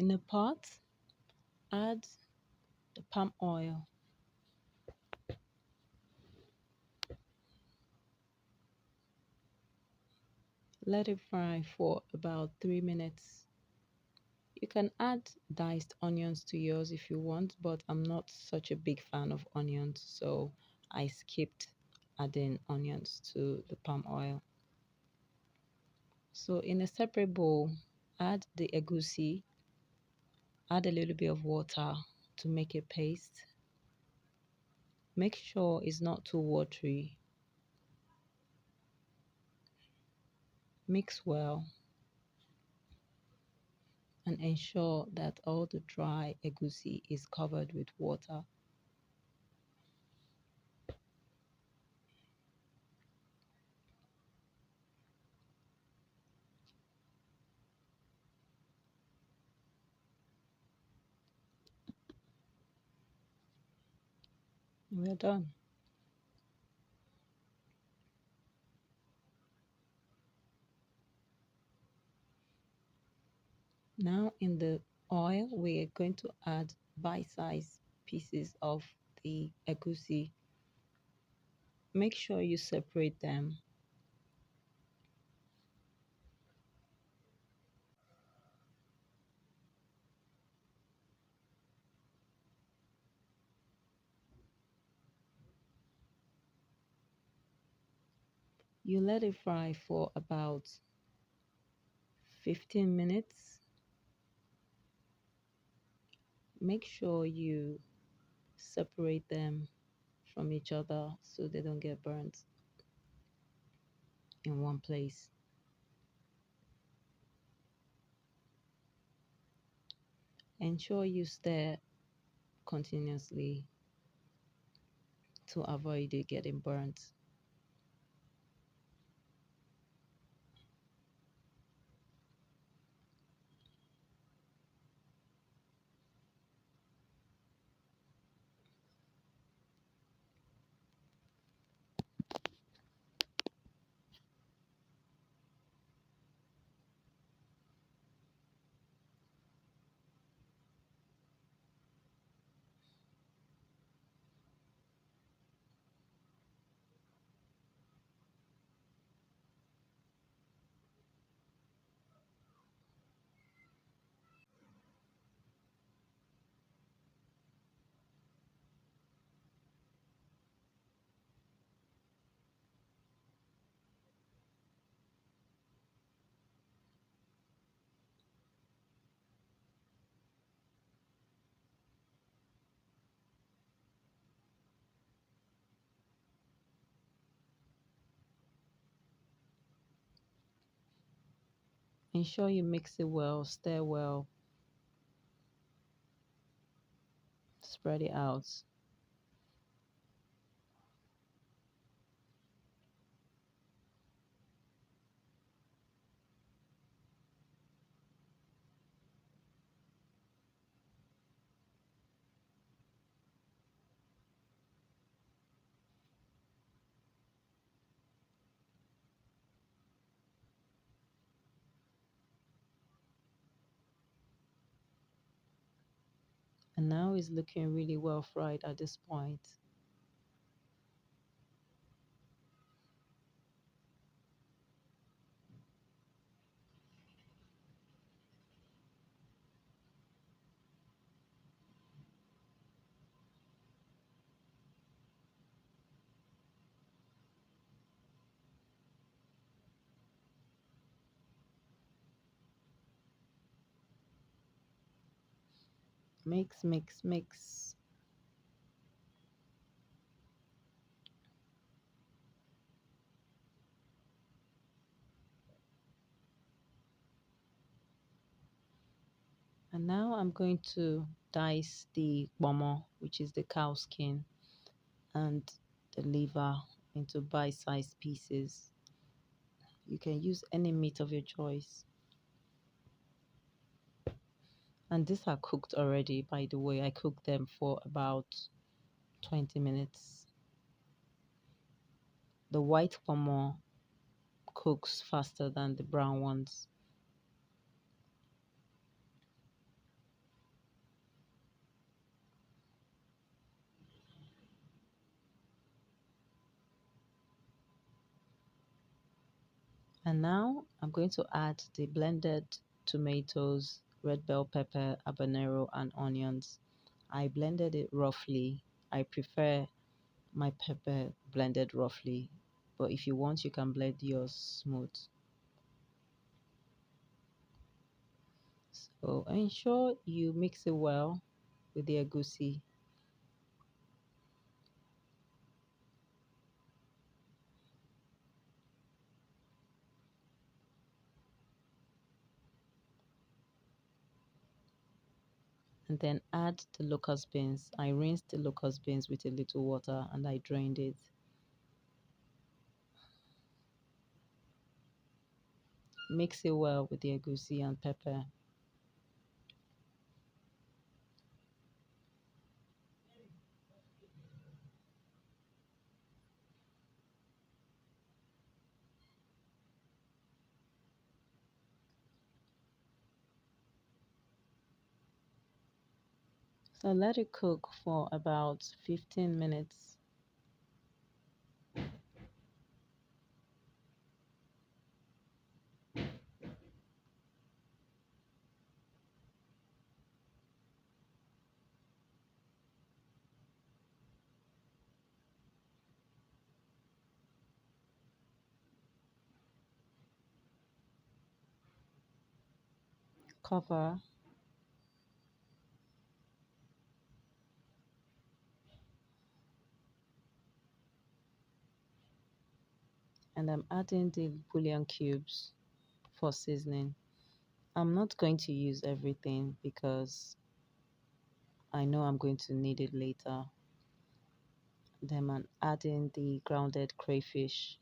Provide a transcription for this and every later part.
In a pot, add the palm oil. Let it fry for about 3 minutes. You can add diced onions to yours if you want, but I'm not such a big fan of onions, so I skipped adding onions to the palm oil. So in a separate bowl, add the egusi, add a little bit of water to make a paste. Make sure it's not too watery. Mix well and ensure that all the dry egusi is covered with water. We're done. Now in the oil, we are going to add bite-sized pieces of the egusi. Make sure you separate them. You let it fry for about 15 minutes. Make sure you separate them from each other so they don't get burnt in one place. Ensure you stir continuously to avoid it getting burnt. Ensure you mix it well, stir well, spread it out. And now it's looking really well fried at this point. Mix, mix, mix. And now I'm going to dice the bomo, which is the cow skin, and the liver into bite-sized pieces. You can use any meat of your choice. And these are cooked already, by the way. I cooked them for about 20 minutes. The white pomo cooks faster than the brown ones. And now I'm going to add the blended tomatoes, red bell pepper, habanero, and onions. I blended it roughly. I prefer my pepper blended roughly, but if you want, you can blend yours smooth. So ensure you mix it well with the egusi. And then add the locust beans. I rinsed the locust beans with a little water and I drained it. Mix it well with the egusi and pepper. So let it cook for about 15 minutes. Cover, and I'm adding the bouillon cubes for seasoning. I'm not going to use everything because I know I'm going to need it later. Then I'm adding the grounded crayfish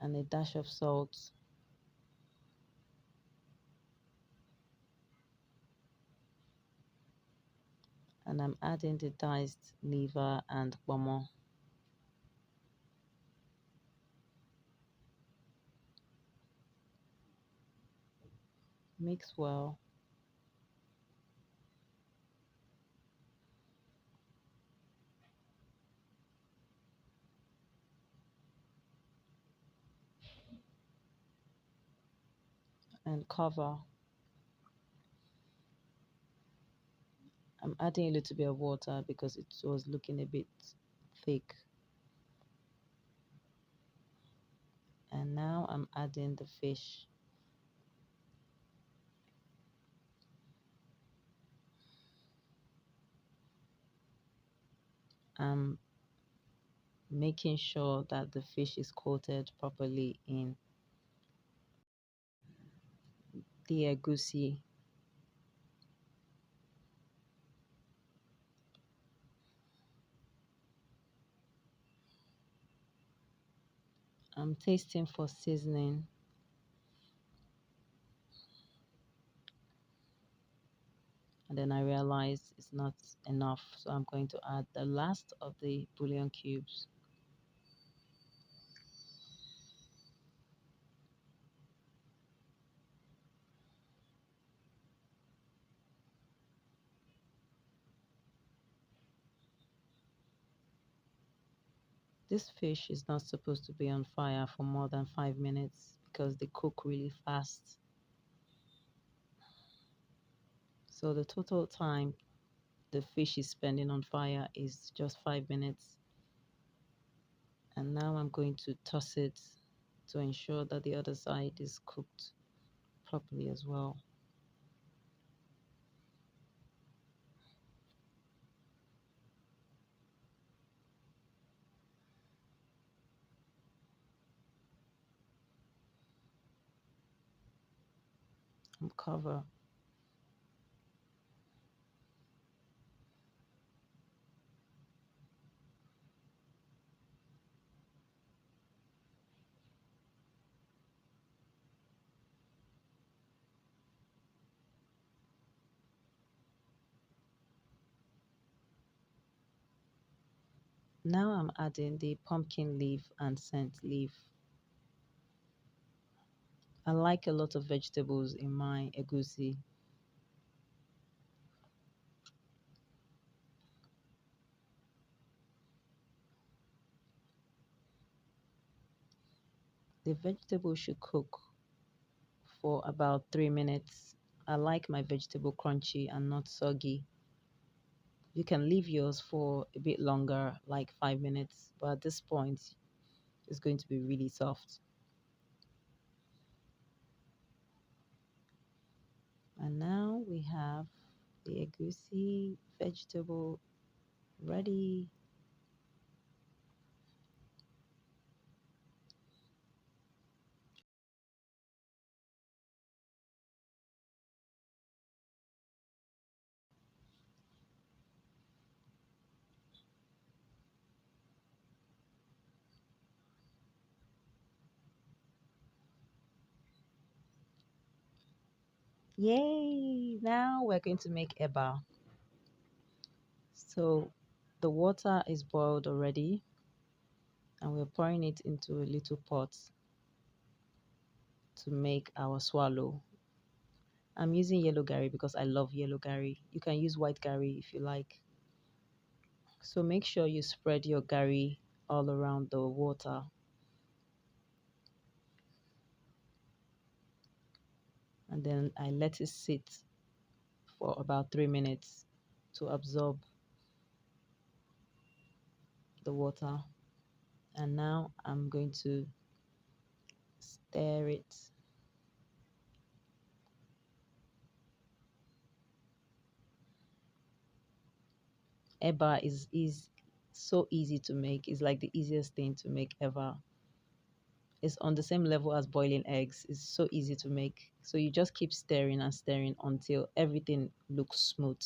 and a dash of salt. And I'm adding the diced liver and pomo. Mix well. And cover. I'm adding a little bit of water because it was looking a bit thick. And now I'm adding the fish. I'm making sure that the fish is coated properly in the egusi. I'm tasting for seasoning, and then I realized it's not enough, so I'm going to add the last of the bouillon cubes. This fish is not supposed to be on fire for more than 5 minutes because they cook really fast. So the total time the fish is spending on fire is just 5 minutes. And now I'm going to toss it to ensure that the other side is cooked properly as well. And cover. Now I'm adding the pumpkin leaf and scent leaf. I like a lot of vegetables in my egusi. The vegetable should cook for about 3 minutes. I like my vegetable crunchy and not soggy. You can leave yours for a bit longer, like 5 minutes, but at this point, it's going to be really soft. And now we have the egusi vegetable ready. Yay! Now we're going to make eba. So the water is boiled already, and we're pouring it into a little pot to make our swallow. I'm using yellow garri because I love yellow garri. You can use white garri if you like. So make sure you spread your garri all around the water. And then I let it sit for about 3 minutes to absorb the water. And now I'm going to stir it. Eba is so easy to make. It's like the easiest thing to make ever. It's on the same level as boiling eggs. It's so easy to make. So you just keep stirring and stirring until everything looks smooth.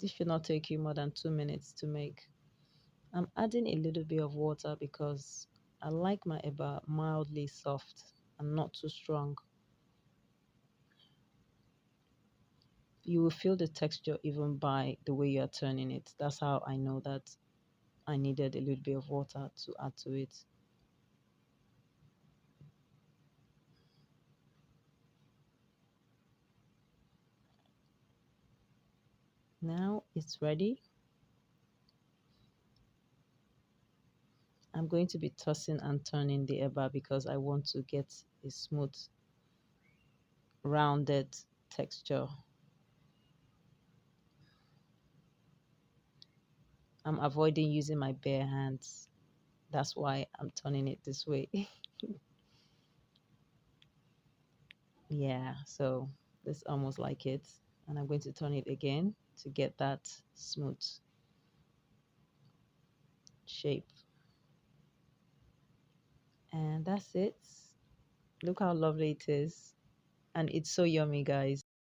This should not take you more than 2 minutes to make. I'm adding a little bit of water because I like my eba mildly soft and not too strong. You will feel the texture even by the way you're turning it. That's how I know that I needed a little bit of water to add to it. Now it's ready. I'm going to be tossing and turning the eba because I want to get a smooth, rounded texture. I'm avoiding using my bare hands. That's why I'm turning it this way. Yeah, so this almost like it. And I'm going to turn it again to get that smooth shape. And that's it. Look how lovely it is. And it's so yummy, guys.